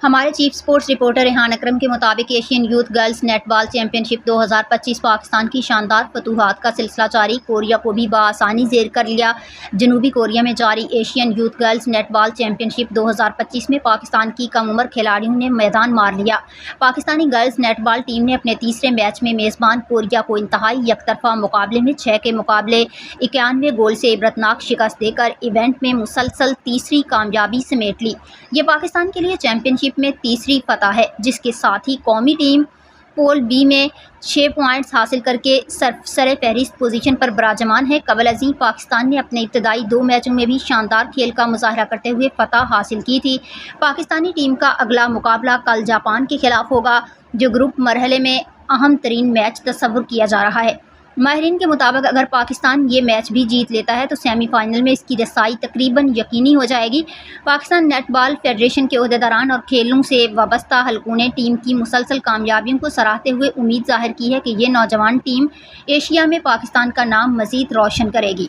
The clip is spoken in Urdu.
ہمارے چیف سپورٹس رپورٹر ریحان اکرم کے مطابق ایشین یوتھ گرلز نیٹ بال چیمپئن شپ 2025 پاکستان کی شاندار فتوحات کا سلسلہ جاری، کوریا کو بھی بآسانی زیر کر لیا۔ جنوبی کوریا میں جاری ایشین یوتھ گرلز نیٹ بال چیمپئن شپ 2025 میں پاکستان کی کم عمر کھلاڑیوں نے میدان مار لیا۔ پاکستانی گرلز نیٹ بال ٹیم نے اپنے تیسرے میچ میں میزبان کوریا کو انتہائی یک طرفہ مقابلے میں 6 کے مقابلے 91 گول سے عبرتناک شکست دے کر ایونٹ میں مسلسل تیسری کامیابی سمیٹ لی۔ یہ پاکستان کے لیے چیمپئن شپ میں تیسری فتح ہے، جس کے ساتھ ہی قومی ٹیم پول بی میں 6 پوائنٹس حاصل کر کے سر فہرست پوزیشن پر براجمان ہے۔ قبل ازیں پاکستان نے اپنے ابتدائی 2 میچوں میں بھی شاندار کھیل کا مظاہرہ کرتے ہوئے فتح حاصل کی تھی۔ پاکستانی ٹیم کا اگلا مقابلہ کل جاپان کے خلاف ہوگا، جو گروپ مرحلے میں اہم ترین میچ تصور کیا جا رہا ہے۔ ماہرین کے مطابق اگر پاکستان یہ میچ بھی جیت لیتا ہے تو سیمی فائنل میں اس کی رسائی تقریباً یقینی ہو جائے گی۔ پاکستان نیٹ بال فیڈریشن کے عہدیداران اور کھیلوں سے وابستہ حلقوں نے ٹیم کی مسلسل کامیابیوں کو سراہتے ہوئے امید ظاہر کی ہے کہ یہ نوجوان ٹیم ایشیا میں پاکستان کا نام مزید روشن کرے گی۔